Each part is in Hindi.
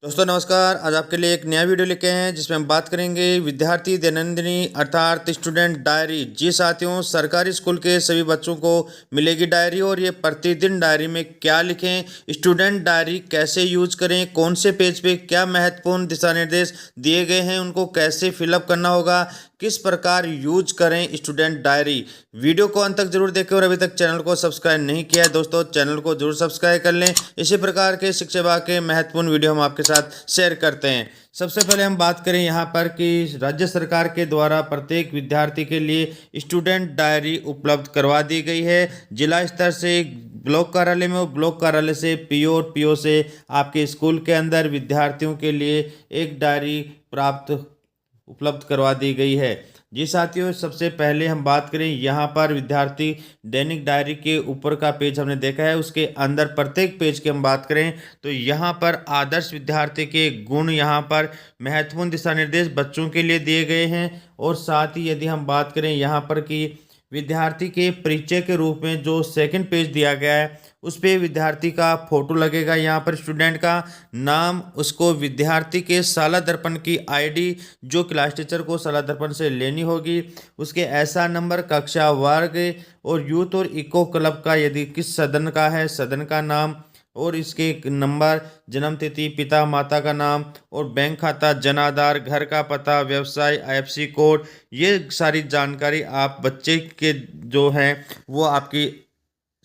दोस्तों नमस्कार। आज आपके लिए एक नया वीडियो लेके आए हैं जिसमें हम बात करेंगे विद्यार्थी दैनंदिनी अर्थात स्टूडेंट डायरी। जी साथियों, सरकारी स्कूल के सभी बच्चों को मिलेगी डायरी और ये प्रतिदिन डायरी में क्या लिखें, स्टूडेंट डायरी कैसे यूज करें, कौन से पेज पे क्या महत्वपूर्ण दिशा निर्देश दिए गए हैं, उनको कैसे फिलअप करना होगा, किस प्रकार यूज करें स्टूडेंट डायरी। वीडियो को अंत तक जरूर देखें और अभी तक चैनल को सब्सक्राइब नहीं किया है दोस्तों, चैनल को जरूर सब्सक्राइब कर लें। इसी प्रकार के शिक्षा विभाग के महत्वपूर्ण वीडियो हम आपके साथ शेयर करते हैं। सबसे पहले हम बात करें यहाँ पर कि राज्य सरकार के द्वारा प्रत्येक विद्यार्थी के लिए स्टूडेंट डायरी उपलब्ध करवा दी गई है। जिला स्तर से ब्लॉक कार्यालय में और ब्लॉक कार्यालय से पीओ और पीओ से आपके स्कूल के अंदर विद्यार्थियों के लिए एक डायरी प्राप्त उपलब्ध करवा दी गई है। जी साथियों, सबसे पहले हम बात करें यहाँ पर विद्यार्थी दैनिक डायरी के ऊपर का पेज हमने देखा है, उसके अंदर प्रत्येक पेज की हम बात करें तो यहाँ पर आदर्श विद्यार्थी के गुण, यहाँ पर महत्वपूर्ण दिशा निर्देश बच्चों के लिए दिए गए हैं। और साथ ही यदि हम बात करें यहाँ पर कि विद्यार्थी के परिचय के रूप में जो सेकंड पेज दिया गया है उस पे विद्यार्थी का फोटो लगेगा। यहाँ पर स्टूडेंट का नाम, उसको विद्यार्थी के शाला दर्पण की आईडी जो क्लास टीचर को शाला दर्पण से लेनी होगी, उसके ऐसा नंबर, कक्षा, वर्ग और यूथ और इको क्लब का यदि किस सदन का है सदन का नाम और इसके नंबर, जन्म तिथि, पिता माता का नाम और बैंक खाता, जन आधार, घर का पता, व्यवसाय, आईएफएससी कोड, ये सारी जानकारी आप बच्चे के जो हैं वो आपकी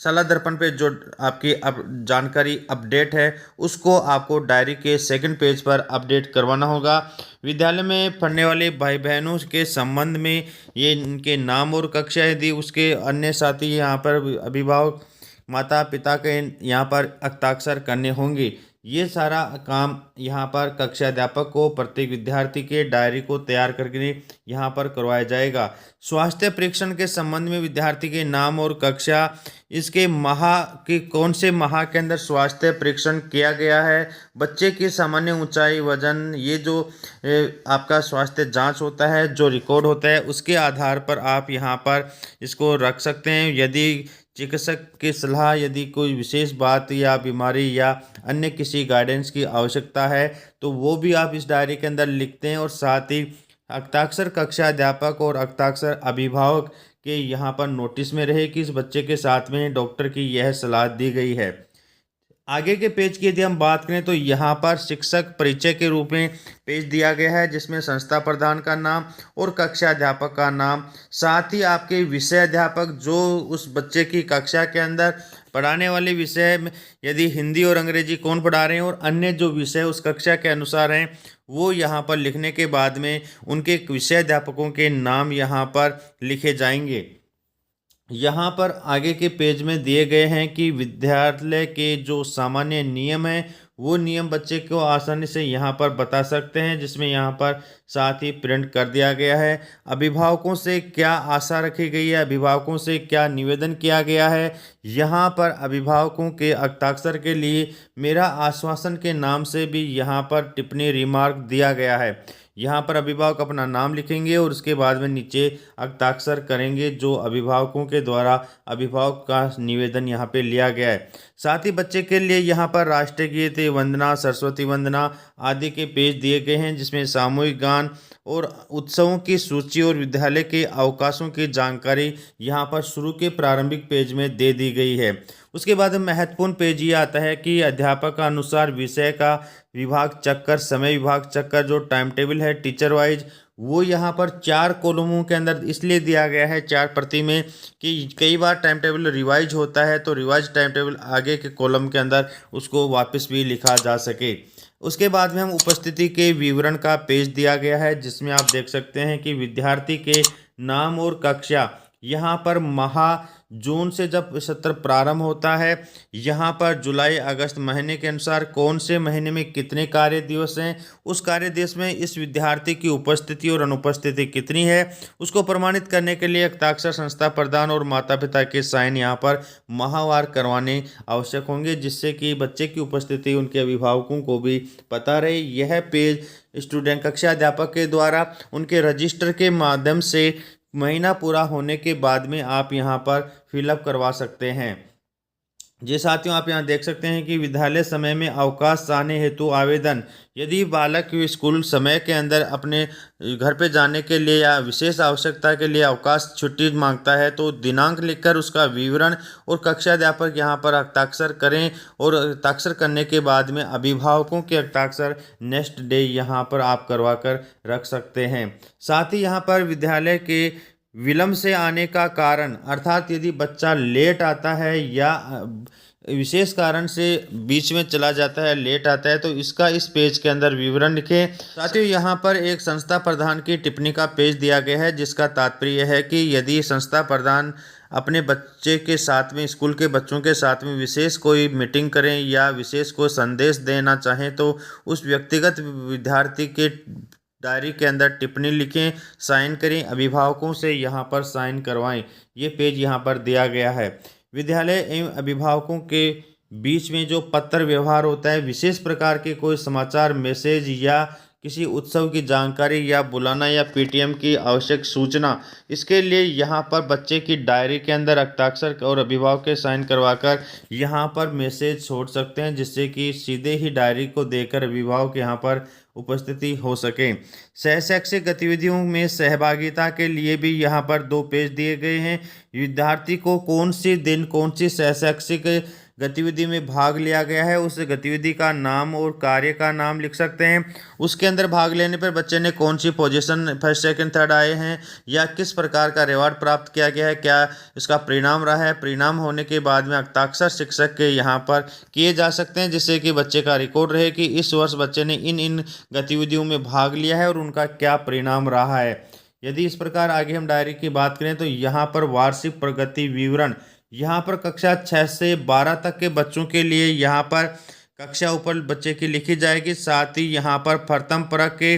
शाला दर्पण पे जो आपकी अब जानकारी अपडेट है उसको आपको डायरी के सेकंड पेज पर अपडेट करवाना होगा। विद्यालय में पढ़ने वाले भाई बहनों के संबंध में ये इनके नाम और कक्षा यदि उसके अन्य साथी यहाँ पर अभिभावक माता पिता के यहाँ पर हस्ताक्षर करने होंगे। ये सारा काम यहाँ पर कक्षा अध्यापक को प्रत्येक विद्यार्थी के डायरी को तैयार करके यहाँ पर करवाया जाएगा। स्वास्थ्य परीक्षण के संबंध में विद्यार्थी के नाम और कक्षा, इसके माह के कौन से माह के अंदर स्वास्थ्य परीक्षण किया गया है, बच्चे की सामान्य ऊंचाई, वजन, ये जो आपका स्वास्थ्य जांच होता है जो रिकॉर्ड होता है उसके आधार पर आप यहाँ पर इसको रख सकते हैं। यदि चिकित्सक की सलाह, यदि कोई विशेष बात या बीमारी या अन्य किसी गाइडेंस की आवश्यकता है तो वो भी आप इस डायरी के अंदर लिखते हैं। और साथ ही हस्ताक्षर कक्षा अध्यापक और हस्ताक्षर अभिभावक के यहाँ पर नोटिस में रहे कि इस बच्चे के साथ में डॉक्टर की यह सलाह दी गई है। आगे के पेज की यदि हम बात करें तो यहाँ पर शिक्षक परिचय के रूप में पेज दिया गया है जिसमें संस्था प्रधान का नाम और कक्षा अध्यापक का नाम, साथ ही आपके विषय अध्यापक जो उस बच्चे की कक्षा के अंदर पढ़ाने वाले विषय में यदि हिंदी और अंग्रेजी कौन पढ़ा रहे हैं और अन्य जो विषय उस कक्षा के अनुसार हैं वो यहाँ पर लिखने के बाद में उनके विषय अध्यापकों के नाम यहाँ पर लिखे जाएंगे। यहाँ पर आगे के पेज में दिए गए हैं कि विद्यालय के जो सामान्य नियम हैं वो नियम बच्चे को आसानी से यहाँ पर बता सकते हैं, जिसमें यहाँ पर साथ ही प्रिंट कर दिया गया है। अभिभावकों से क्या आशा रखी गई है, अभिभावकों से क्या निवेदन किया गया है, यहाँ पर अभिभावकों के हस्ताक्षर के लिए मेरा आश्वासन के नाम से भी यहाँ पर टिप्पणी रिमार्क दिया गया है। यहाँ पर अभिभावक अपना नाम लिखेंगे और उसके बाद में नीचे हस्ताक्षर करेंगे जो अभिभावकों के द्वारा अभिभावक का निवेदन यहाँ पे लिया गया है। साथ ही बच्चे के लिए यहाँ पर राष्ट्रीय गीत, वंदना, सरस्वती वंदना आदि के पेज दिए गए हैं जिसमें सामूहिक गान और उत्सवों की सूची और विद्यालय के अवकाशों की जानकारी यहाँ पर शुरू के प्रारंभिक पेज में दे दी गई है। उसके बाद महत्वपूर्ण पेज ये आता है कि अध्यापक का अनुसार विषय का विभाग चक्कर, समय विभाग चक्कर जो टाइम टेबल है टीचर वाइज, वो यहाँ पर 4 कॉलमों के अंदर इसलिए दिया गया है 4 प्रति में कि कई बार टाइम टेबल रिवाइज होता है तो रिवाइज टाइम टेबल आगे के कॉलम के अंदर उसको वापस भी लिखा जा सके। उसके बाद में हम उपस्थिति के विवरण का पेज दिया गया है जिसमें आप देख सकते हैं कि विद्यार्थी के नाम और कक्षा, यहाँ पर माह, जून से जब सत्र प्रारंभ होता है, यहाँ पर जुलाई अगस्त महीने के अनुसार कौन से महीने में कितने कार्य दिवस हैं, उस कार्य दिवस में इस विद्यार्थी की उपस्थिति और अनुपस्थिति कितनी है, उसको प्रमाणित करने के लिए हस्ताक्षर संस्था प्रधान और माता पिता के साइन यहाँ पर माहवार करवाने आवश्यक होंगे जिससे कि बच्चे की उपस्थिति उनके अभिभावकों को भी पता रहे। यह पेज स्टूडेंट कक्षा अध्यापक के द्वारा उनके रजिस्टर के माध्यम से महीना पूरा होने के बाद में आप यहाँ पर फिलअप करवा सकते हैं। जी साथियों, आप यहाँ देख सकते हैं कि विद्यालय समय में अवकाश चाहने हेतु आवेदन। यदि बालक स्कूल समय के अंदर अपने घर पे जाने के लिए या विशेष आवश्यकता के लिए अवकाश छुट्टी मांगता है तो दिनांक लिखकर उसका विवरण और कक्षा अध्यापक यहाँ पर हस्ताक्षर करें, और हस्ताक्षर करने के बाद में अभिभावकों के हस्ताक्षर नेक्स्ट डे यहाँ पर आप करवा कर रख सकते हैं। साथ ही यहाँ पर विद्यालय के विलंब से आने का कारण, अर्थात यदि बच्चा लेट आता है या विशेष कारण से बीच में चला जाता है, लेट आता है, तो इसका इस पेज के अंदर विवरण लिखें। साथियों, यहाँ पर एक संस्था प्रधान की टिप्पणी का पेज दिया गया है, जिसका तात्पर्य है कि यदि संस्था प्रधान अपने बच्चे के साथ में, स्कूल के बच्चों के साथ में विशेष कोई मीटिंग करें या विशेष कोई संदेश देना चाहें तो उस व्यक्तिगत विद्यार्थी के डायरी के अंदर टिप्पणी लिखें, साइन करें, अभिभावकों से यहाँ पर साइन करवाएं। ये पेज यहाँ पर दिया गया है। विद्यालय एवं अभिभावकों के बीच में जो पत्र व्यवहार होता है, विशेष प्रकार के कोई समाचार, मैसेज या किसी उत्सव की जानकारी या बुलाना या पीटीएम की आवश्यक सूचना, इसके लिए यहाँ पर बच्चे की डायरी के अंदर हस्ताक्षर और अभिभावक के साइन करवाकर यहाँ पर मैसेज छोड़ सकते हैं, जिससे कि सीधे ही डायरी को देकर अभिभावक यहाँ पर उपस्थिति हो सके। सहशैक्षिक गतिविधियों में सहभागिता के लिए भी यहाँ पर 2 पेज दिए गए हैं। विद्यार्थी को कौन सी दिन कौन सी सहशैक्षिक गतिविधि में भाग लिया गया है, उस गतिविधि का नाम और कार्य का नाम लिख सकते हैं। उसके अंदर भाग लेने पर बच्चे ने कौन सी पोजीशन, फर्स्ट सेकंड थर्ड आए हैं या किस प्रकार का रिवॉर्ड प्राप्त किया गया है, क्या इसका परिणाम रहा है। परिणाम होने के बाद में हस्ताक्षर शिक्षक के यहाँ पर किए जा सकते हैं, जिससे कि बच्चे का रिकॉर्ड रहे कि इस वर्ष बच्चे ने इन इन गतिविधियों में भाग लिया है और उनका क्या परिणाम रहा है। यदि इस प्रकार आगे हम डायरी की बात करें तो यहाँ पर वार्षिक प्रगति विवरण, यहाँ पर कक्षा 6 से 12 तक के बच्चों के लिए यहाँ पर कक्षा ऊपर बच्चे की लिखी जाएगी। साथ ही यहाँ पर प्रथम परक के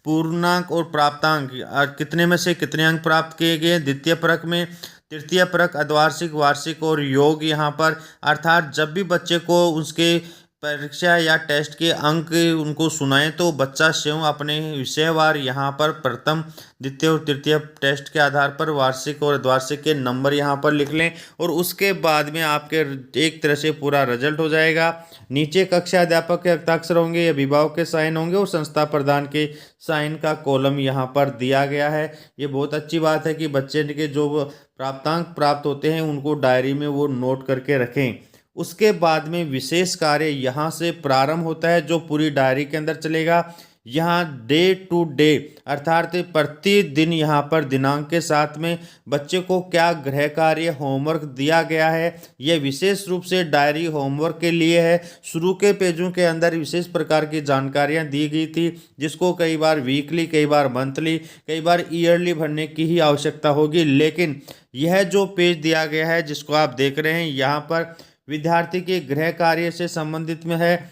पूर्णांक और प्राप्तांक, कितने में से कितने अंक प्राप्त किए गए, द्वितीय परक में, तृतीय परक, अर्धवार्षिक, वार्षिक और योग यहाँ पर, अर्थात जब भी बच्चे को उसके परीक्षा या टेस्ट के अंक उनको सुनाएं तो बच्चा स्वयं अपने विषयवार यहाँ पर प्रथम, द्वितीय और तृतीय टेस्ट के आधार पर वार्षिक और अर्धवार्षिक के नंबर यहाँ पर लिख लें, और उसके बाद में आपके एक तरह से पूरा रिजल्ट हो जाएगा। नीचे कक्षा अध्यापक के हस्ताक्षर होंगे, अभिभावक के साइन होंगे और संस्था प्रधान के साइन का कॉलम यहाँ पर दिया गया है। ये बहुत अच्छी बात है कि बच्चे के जो प्राप्तांक प्राप्त होते हैं उनको डायरी में वो नोट करके रखें। उसके बाद में विशेष कार्य यहाँ से प्रारंभ होता है, जो पूरी डायरी के अंदर चलेगा। यहाँ डे टू डे, अर्थात प्रतिदिन यहाँ पर दिनांक के साथ में बच्चे को क्या गृह कार्य होमवर्क दिया गया है, यह विशेष रूप से डायरी होमवर्क के लिए है। शुरू के पेजों के अंदर विशेष प्रकार की जानकारियाँ दी गई थी, जिसको कई बार वीकली, कई बार मंथली, कई बार ईयरली भरने की ही आवश्यकता होगी। लेकिन यह जो पेज दिया गया है जिसको आप देख रहे हैं, यहाँ पर विद्यार्थी के गृह कार्य से संबंधित में है,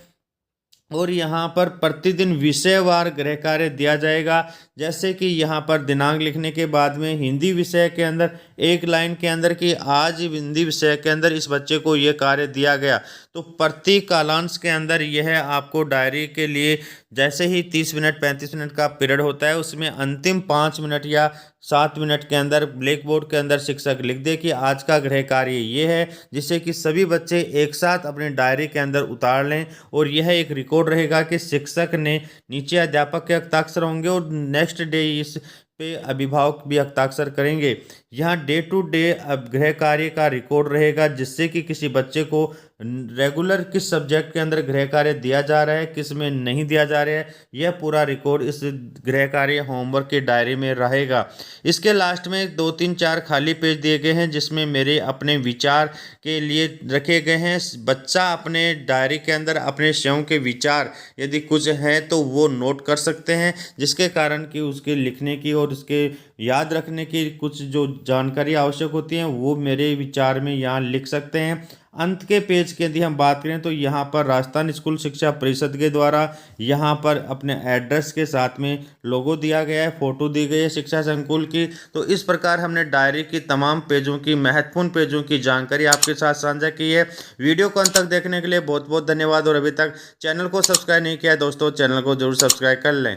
और यहाँ पर प्रतिदिन विषयवार गृह कार्य दिया जाएगा। जैसे कि यहाँ पर दिनांक लिखने के बाद में हिंदी विषय के अंदर एक लाइन के अंदर कि आज हिंदी विषय के अंदर इस बच्चे को ये कार्य दिया गया, तो प्रति कालांश के अंदर यह आपको डायरी के लिए जैसे ही 30 मिनट 35 मिनट का पीरियड होता है, उसमें अंतिम 5 मिनट या 7 मिनट के अंदर ब्लैक बोर्ड के अंदर शिक्षक लिख दे कि आज का गृह कार्य ये है, जिससे कि सभी बच्चे एक साथ अपनी डायरी के अंदर उतार लें, और यह एक रिकॉर्ड रहेगा कि शिक्षक ने, नीचे अध्यापक के हस्ताक्षर होंगे और नेक्स्ट डे इस पे अभिभावक भी हस्ताक्षर करेंगे। यहाँ डे टू डे गृह कार्य का रिकॉर्ड रहेगा, जिससे कि किसी बच्चे को रेगुलर किस सब्जेक्ट के अंदर गृह कार्य दिया जा रहा है, किस में नहीं दिया जा रहा है, यह पूरा रिकॉर्ड इस गृह कार्य होमवर्क की डायरी में रहेगा। इसके लास्ट में 2 3 4 खाली पेज दिए गए हैं, जिसमें मेरे अपने विचार के लिए रखे गए हैं। बच्चा अपने डायरी के अंदर अपने स्वयं के विचार यदि कुछ है तो वो नोट कर सकते हैं, जिसके कारण कि उसके लिखने की और उसके याद रखने की कुछ जो जानकारी आवश्यक होती हैं वो मेरे विचार में यहाँ लिख सकते हैं। अंत के पेज की यदि हम बात करें तो यहाँ पर राजस्थान स्कूल शिक्षा परिषद के द्वारा यहाँ पर अपने एड्रेस के साथ में लोगो दिया गया है, फोटो दी गई है शिक्षा संकुल की। तो इस प्रकार हमने डायरी की तमाम पेजों की, महत्वपूर्ण पेजों की जानकारी आपके साथ साझा की है। वीडियो को अंत तक देखने के लिए बहुत बहुत धन्यवाद, और अभी तक चैनल को सब्सक्राइब नहीं किया है दोस्तों, चैनल को जरूर सब्सक्राइब कर लें।